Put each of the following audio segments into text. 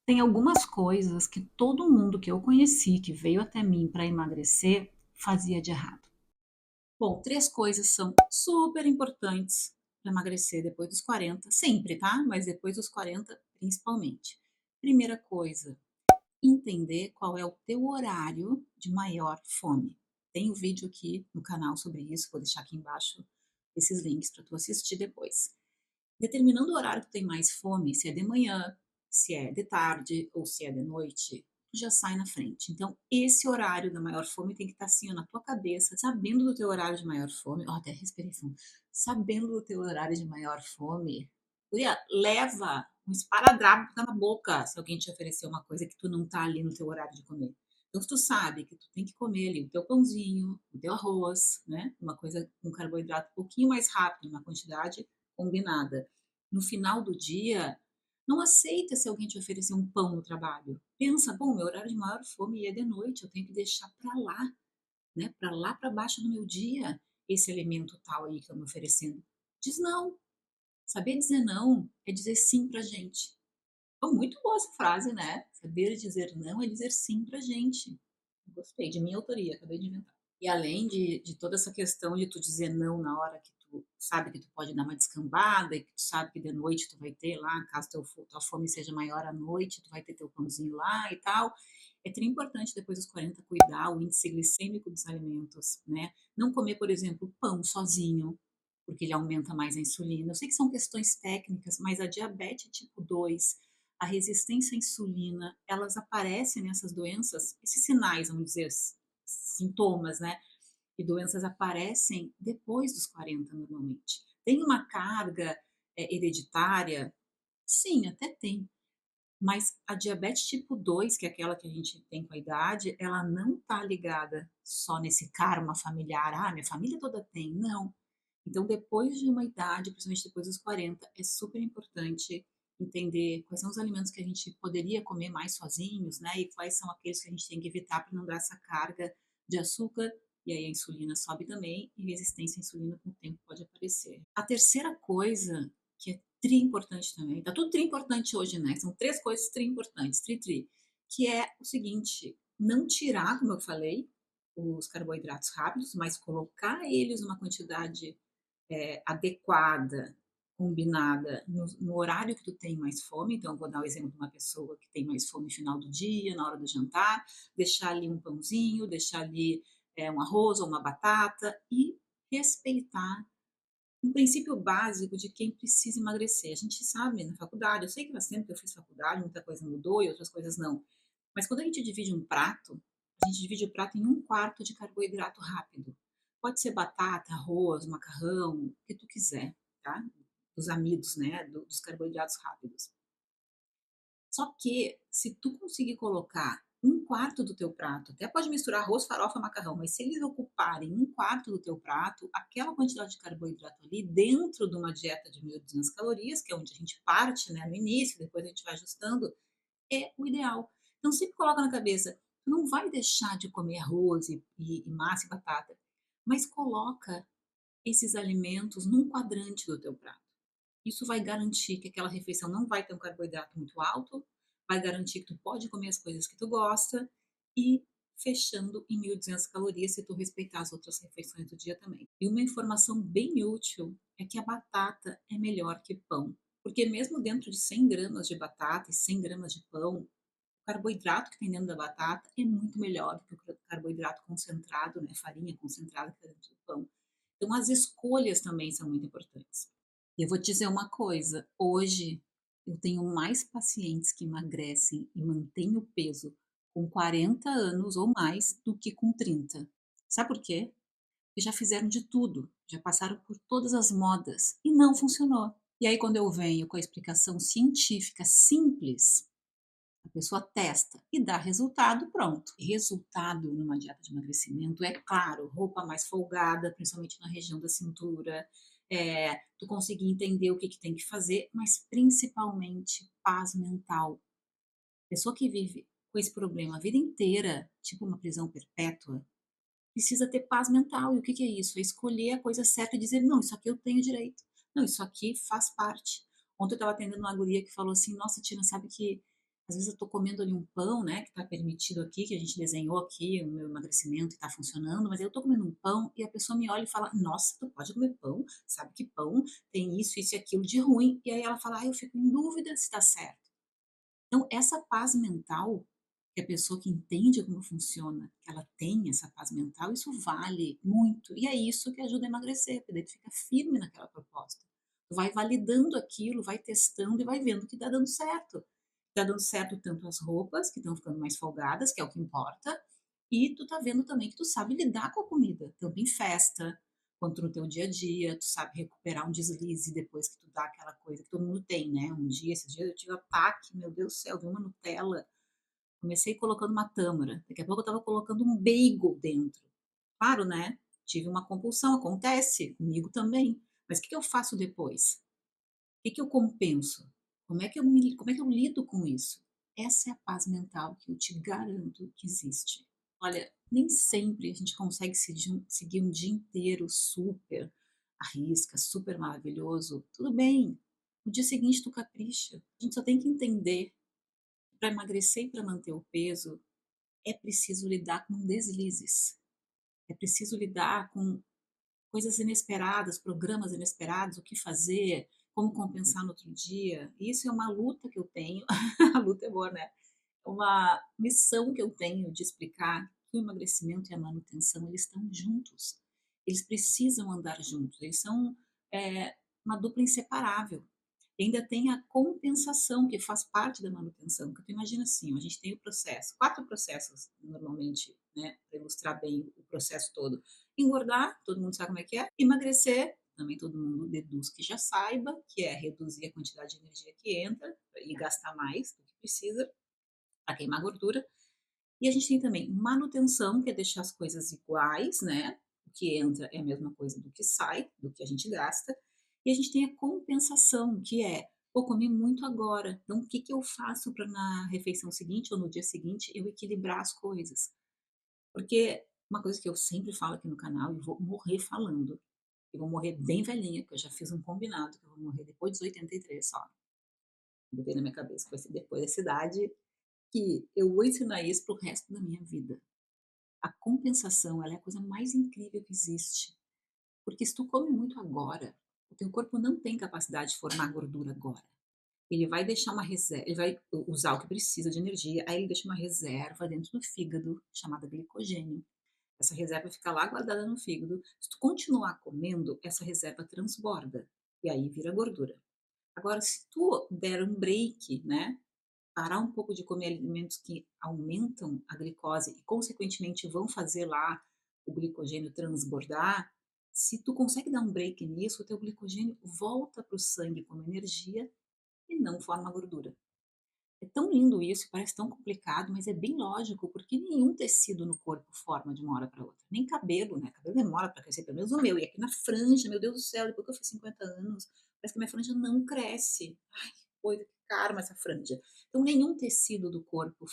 Tem algumas coisas que todo mundo que eu conheci, que veio até mim para emagrecer, fazia de errado. Bom, 3 coisas são super importantes para emagrecer depois dos 40, sempre, tá, mas depois dos 40 principalmente. Primeira coisa, entender qual é o teu horário de maior fome. Tem um vídeo aqui no canal sobre isso, vou deixar aqui embaixo esses links para tu assistir depois. Determinando o horário que tu tem mais fome, se é de manhã, se é de tarde ou se é de noite, tu já sai na frente. Então, esse horário da maior fome tem que estar assim, ó, na tua cabeça, sabendo do teu horário de maior fome. Ó, até respirei fundo. Sabendo do teu horário de maior fome, guria, leva um esparadrapo na boca se alguém te oferecer uma coisa que tu não tá ali no teu horário de comer. Então, se tu sabe que tu tem que comer ali o teu pãozinho, o teu arroz, né? Uma coisa com carboidrato um pouquinho mais rápido, uma quantidade combinada. No final do dia, não aceita se alguém te oferecer um pão no trabalho. Pensa: "Bom, meu horário de maior fome é de noite, eu tenho que deixar para lá, né, para lá para baixo do meu dia, esse alimento tal aí que estão me oferecendo". Diz não. Saber dizer não é dizer sim pra gente. Então, muito boa essa frase, né. Saber dizer não é dizer sim pra gente. Gostei, de minha autoria, acabei de inventar. E além de toda essa questão de tu dizer não na hora que tu sabe que tu pode dar uma descambada e que tu sabe que de noite tu vai ter lá, caso tua fome seja maior à noite, tu vai ter teu pãozinho lá e tal. É tri importante depois dos 40 cuidar o índice glicêmico dos alimentos, né. Não comer, por exemplo, pão sozinho, porque ele aumenta mais a insulina. Eu sei que são questões técnicas, mas a diabetes tipo 2, a resistência à insulina, elas aparecem nessas doenças, esses sinais, vamos dizer, sintomas, né, e doenças aparecem depois dos 40 normalmente. Tem uma carga, hereditária? Sim, até tem, mas a diabetes tipo 2, que é aquela que a gente tem com a idade, ela não está ligada só nesse karma familiar, "Ah, minha família toda tem", não. Então depois de uma idade, principalmente depois dos 40, é super importante entender quais são os alimentos que a gente poderia comer mais sozinhos, né, e quais são aqueles que a gente tem que evitar para não dar essa carga de açúcar, e aí a insulina sobe também, e resistência à insulina com o tempo pode aparecer. A terceira coisa, que é tri importante também, tá tudo tri importante hoje, né, são 3 coisas tri importantes, tri, tri, que é o seguinte, não tirar, como eu falei, os carboidratos rápidos, mas colocar eles numa quantidade adequada, combinada no horário que tu tem mais fome. Então, vou dar o exemplo de uma pessoa que tem mais fome no final do dia, na hora do jantar, deixar ali um pãozinho, deixar ali um arroz ou uma batata e respeitar um princípio básico de quem precisa emagrecer. A gente sabe na faculdade, eu sei que faz tempo que eu fiz faculdade, muita coisa mudou e outras coisas não. Mas quando a gente divide um prato, a gente divide o prato em um quarto de carboidrato rápido. Pode ser batata, arroz, macarrão, o que tu quiser, tá? Os amidos, né, dos carboidratos rápidos. Só que se tu conseguir colocar um quarto do teu prato, até pode misturar arroz, farofa, macarrão, mas se eles ocuparem um quarto do teu prato, aquela quantidade de carboidrato ali dentro de uma dieta de 1.200 calorias, que é onde a gente parte, né, no início, depois a gente vai ajustando, é o ideal. Então sempre coloca na cabeça, tu não vai deixar de comer arroz e massa e batata, mas coloca esses alimentos num quadrante do teu prato. Isso vai garantir que aquela refeição não vai ter um carboidrato muito alto, vai garantir que tu pode comer as coisas que tu gosta e fechando em 1.200 calorias se tu respeitar as outras refeições do dia também. E uma informação bem útil é que a batata é melhor que pão, porque mesmo dentro de 100 gramas de batata e 100 gramas de pão, o carboidrato que tem dentro da batata é muito melhor do que o carboidrato concentrado, né, farinha concentrada que está dentro do pão. Então as escolhas também são muito importantes. E eu vou te dizer uma coisa, hoje eu tenho mais pacientes que emagrecem e mantêm o peso com 40 anos ou mais do que com 30. Sabe por quê? Porque já fizeram de tudo, já passaram por todas as modas e não funcionou. E aí quando eu venho com a explicação científica simples, a pessoa testa e dá resultado, pronto. Resultado numa dieta de emagrecimento é claro, roupa mais folgada, principalmente na região da cintura, tu conseguir entender o que que tem que fazer, mas principalmente paz mental. Pessoa que vive com esse problema a vida inteira, tipo uma prisão perpétua, precisa ter paz mental. E o que que é isso? É escolher a coisa certa e dizer: "Não, isso aqui eu tenho direito. Não, isso aqui faz parte". Ontem eu estava atendendo uma guria que falou assim: "Nossa, Tina, sabe que Às vezes eu tô comendo ali um pão, né, que tá permitido aqui, que a gente desenhou aqui o meu emagrecimento e tá funcionando, mas aí eu tô comendo um pão e a pessoa me olha e fala: "Nossa, tu pode comer pão? Sabe que pão tem isso e aquilo de ruim". E aí ela fala: "Ai, eu fico em dúvida se tá certo". Então essa paz mental, que a pessoa que entende como funciona, que ela tem essa paz mental, isso vale muito. E é isso que ajuda a emagrecer, porque daí tu fica firme naquela proposta. Tu vai validando aquilo, vai testando e vai vendo que tá dando certo. Tá dando certo tanto as roupas, que estão ficando mais folgadas, que é o que importa, e tu tá vendo também que tu sabe lidar com a comida, tanto em festa, quanto no teu dia a dia, tu sabe recuperar um deslize depois que tu dá aquela coisa que todo mundo tem, né, um dia esses dias eu tive ataque, meu Deus do céu, vi uma Nutella, comecei colocando uma tâmara, daqui a pouco eu estava colocando um bagel dentro. Claro, né, tive uma compulsão, acontece, comigo também, mas o que que eu faço depois? Que eu compenso? Como é que eu lido com isso? Essa é a paz mental que eu te garanto que existe. Olha, nem sempre a gente consegue seguir um dia inteiro super à risca, super maravilhoso. Tudo bem, no dia seguinte tu capricha. A gente só tem que entender que para emagrecer e para manter o peso é preciso lidar com deslizes. É preciso lidar com coisas inesperadas, programas inesperados, o que fazer, como compensar no outro dia. Isso é uma luta que eu tenho, a luta é boa, né? É uma missão que eu tenho de explicar que o emagrecimento e a manutenção, eles estão juntos. Eles precisam andar juntos, eles são uma dupla inseparável. E ainda tem a compensação, que faz parte da manutenção, porque tu imagina assim, a gente tem o processo, 4 processos normalmente, né, para ilustrar bem o processo todo. Engordar, todo mundo sabe como é que é. Emagrecer, também todo mundo deduz que já saiba, que é reduzir a quantidade de energia que entra e gastar mais do que precisa para queimar gordura. E a gente tem também manutenção, que é deixar as coisas iguais, né? O que entra é a mesma coisa do que sai, do que a gente gasta. E a gente tem a compensação, que é, pô, comi muito agora, então o que que eu faço para na refeição seguinte ou no dia seguinte eu equilibrar as coisas? Porque uma coisa que eu sempre falo aqui no canal e vou morrer falando, eu vou morrer bem velhinha, porque eu já fiz um combinado que eu vou morrer depois dos 83 só. Botei na minha cabeça que vai ser depois dessa idade, que eu vou ensinar isso para o resto da minha vida. A compensação, ela é a coisa mais incrível que existe, porque se tu come muito agora, o teu corpo não tem capacidade de formar gordura agora. Ele vai deixar uma reserva, ele vai usar o que precisa de energia, aí ele deixa uma reserva dentro do fígado, chamada glicogênio. Essa reserva fica lá guardada no fígado. Se tu continuar comendo, essa reserva transborda, e aí vira gordura. Agora, se tu der um break, né, parar um pouco de comer alimentos que aumentam a glicose e consequentemente vão fazer lá o glicogênio transbordar, se tu consegue dar um break nisso, o teu glicogênio volta para o sangue como energia e não forma gordura. É tão lindo isso, parece tão complicado, mas é bem lógico, porque nenhum tecido no corpo forma de uma hora para outra. Nem cabelo, né? Cabelo demora para crescer, pelo menos o meu. E aqui na franja, meu Deus do céu, depois que eu fiz 50 anos, parece que minha franja não cresce. Ai, que coisa, que karma essa franja. Então, nenhum tecido do corpo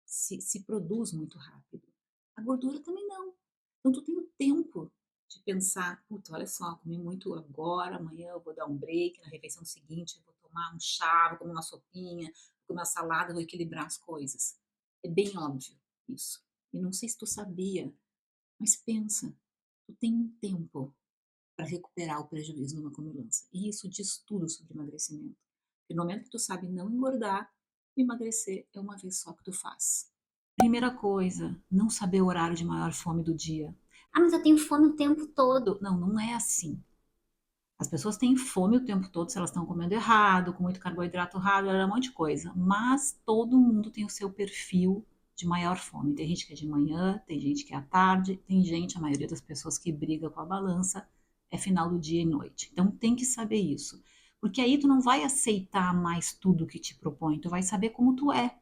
se produz muito rápido. A gordura também não. Então, tu tem o tempo de pensar, puta, olha só, comi muito agora, amanhã eu vou dar um break, na refeição seguinte eu vou tomar um chá, vou comer uma sopinha, com uma salada, vou equilibrar as coisas. É bem óbvio isso. E não sei se tu sabia, mas pensa, tu tem um tempo para recuperar o prejuízo numa comilança. E isso diz tudo sobre emagrecimento. Porque no momento que tu sabe não engordar, emagrecer é uma vez só que tu faz. Primeira coisa, não saber o horário de maior fome do dia. Ah, mas eu tenho fome o tempo todo. Não, não é assim. As pessoas têm fome o tempo todo se elas estão comendo errado, com muito carboidrato raro, um monte de coisa. Mas todo mundo tem o seu perfil de maior fome. Tem gente que é de manhã, tem gente que é à tarde, tem gente, a maioria das pessoas que briga com a balança, é final do dia e noite. Então tem que saber isso. Porque aí tu não vai aceitar mais tudo que te propõe, tu vai saber como tu é.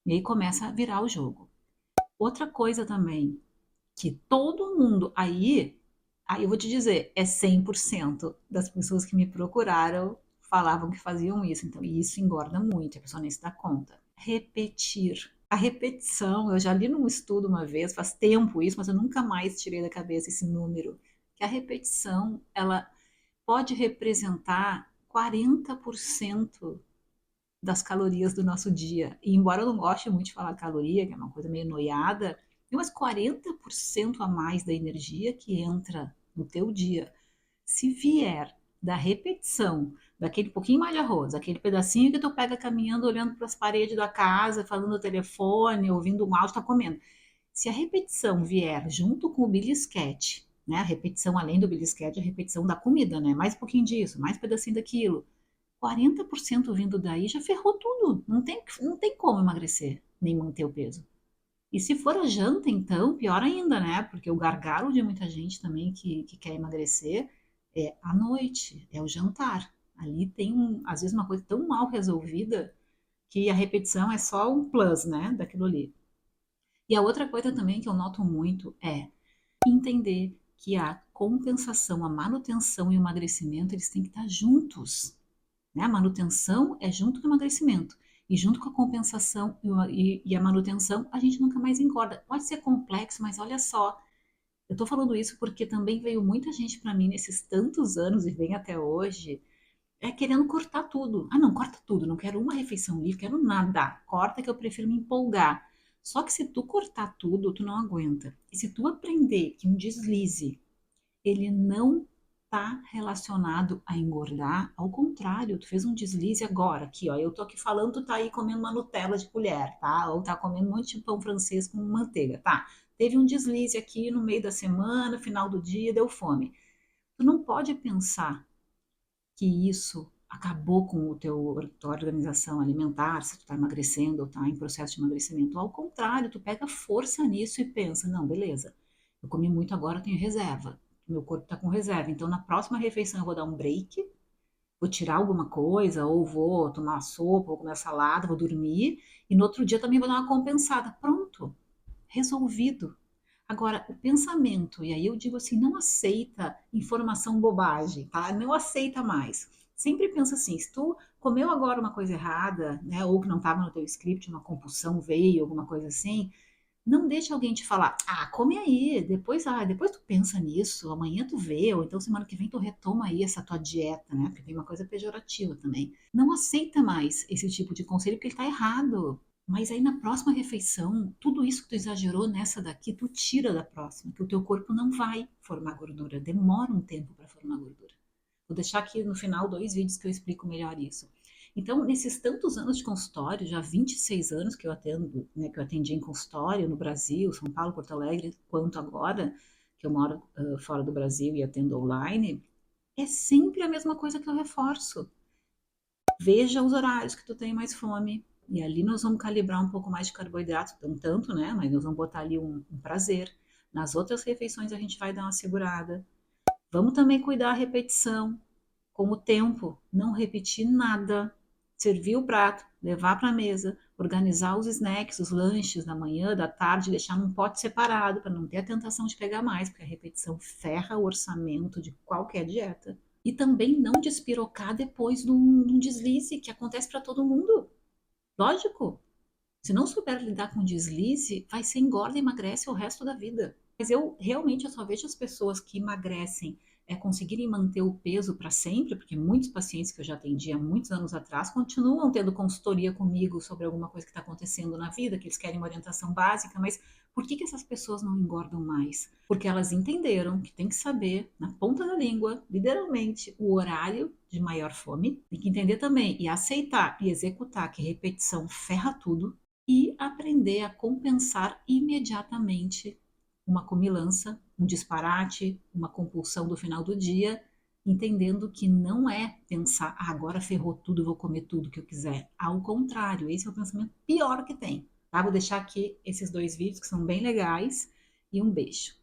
E aí começa a virar o jogo. Outra coisa também, que todo mundo aí eu vou te dizer, é 100% das pessoas que me procuraram falavam que faziam isso, então e isso engorda muito, a pessoa nem se dá conta. Repetir. A repetição, eu já li num estudo uma vez, faz tempo isso, mas eu nunca mais tirei da cabeça esse número, que a repetição, ela pode representar 40% das calorias do nosso dia. E embora eu não goste muito de falar caloria, que é uma coisa meio noiada, tem umas 40% a mais da energia que entra no teu dia. Se vier da repetição, daquele pouquinho mais de arroz, aquele pedacinho que tu pega caminhando, olhando para as paredes da casa, falando no telefone, ouvindo um áudio, tá comendo. Se a repetição vier junto com o belisquete, né? A repetição além do belisquete, a repetição da comida, né? Mais um pouquinho disso, mais um pedacinho daquilo. 40% vindo daí já ferrou tudo. Não tem como emagrecer, nem manter o peso. E se for a janta, então, pior ainda, né? Porque o gargalo de muita gente também que quer emagrecer é à noite, é o jantar. Ali tem, às vezes, uma coisa tão mal resolvida que a repetição é só um plus, né, daquilo ali. E a outra coisa também que eu noto muito é entender que a compensação, a manutenção e o emagrecimento, eles têm que estar juntos, né? A manutenção é junto com o emagrecimento. E junto com a compensação e a manutenção, a gente nunca mais engorda. Pode ser complexo, mas olha só, eu estou falando isso porque também veio muita gente para mim nesses tantos anos e vem até hoje, querendo cortar tudo. Ah, não, corta tudo, não quero uma refeição livre, quero nada. Corta que eu prefiro me empolgar. Só que se tu cortar tudo, tu não aguenta. E se tu aprender que um deslize ele não está relacionado a engordar, ao contrário, tu fez um deslize agora, aqui, ó, eu tô aqui falando, tu tá aí comendo uma Nutella de colher, tá? Ou tá comendo um monte de pão francês com manteiga, tá? Teve um deslize aqui no meio da semana, final do dia, deu fome. Tu não pode pensar que isso acabou com tua organização alimentar, se tu tá emagrecendo ou tá em processo de emagrecimento. Ao contrário, tu pega força nisso e pensa, não, beleza, eu comi muito agora, eu tenho reserva. Meu corpo está com reserva. Então, na próxima refeição, eu vou dar um break, vou tirar alguma coisa, ou vou tomar uma sopa, vou comer salada, vou dormir, e no outro dia também vou dar uma compensada. Pronto, resolvido. Agora, o pensamento, e aí eu digo assim, não aceita informação bobagem, tá? Não aceita mais. Sempre pensa assim, se tu comeu agora uma coisa errada, né, ou que não estava no teu script, uma compulsão veio, alguma coisa assim, não deixa alguém te falar, ah, come aí, depois tu pensa nisso, amanhã tu vê, ou então semana que vem tu retoma aí essa tua dieta, né? Porque tem uma coisa pejorativa também. Não aceita mais esse tipo de conselho porque ele tá errado. Mas aí na próxima refeição, tudo isso que tu exagerou nessa daqui, tu tira da próxima, que o teu corpo não vai formar gordura, demora um tempo para formar gordura. Vou deixar aqui no final 2 vídeos que eu explico melhor isso. Então, nesses tantos anos de consultório, já 26 anos que eu atendo, né, que eu atendi em consultório no Brasil, São Paulo, Porto Alegre, quanto agora, que eu moro fora do Brasil e atendo online, é sempre a mesma coisa que eu reforço. Veja os horários que tu tem mais fome. E ali nós vamos calibrar um pouco mais de carboidrato, não tanto, né? Mas nós vamos botar ali um prazer. Nas outras refeições a gente vai dar uma segurada. Vamos também cuidar a repetição, com o tempo, não repetir nada. Servir o prato, levar para a mesa, organizar os snacks, os lanches da manhã, da tarde, deixar num pote separado para não ter a tentação de pegar mais, porque a repetição ferra o orçamento de qualquer dieta. E também não despirocar depois de um deslize que acontece para todo mundo. Lógico, se não souber lidar com deslize, vai ser engorda e emagrece o resto da vida. Mas eu só vejo as pessoas que emagrecem conseguirem manter o peso para sempre, porque muitos pacientes que eu já atendi há muitos anos atrás continuam tendo consultoria comigo sobre alguma coisa que está acontecendo na vida, que eles querem uma orientação básica, mas por que essas pessoas não engordam mais? Porque elas entenderam que tem que saber, na ponta da língua, literalmente, o horário de maior fome, tem que entender também e aceitar e executar que repetição ferra tudo, e aprender a compensar imediatamente uma comilança, um disparate, uma compulsão do final do dia, entendendo que não é pensar, ah, agora ferrou tudo, vou comer tudo que eu quiser. Ao contrário, esse é o pensamento pior que tem. Tá? Vou deixar aqui esses 2 vídeos que são bem legais e um beijo.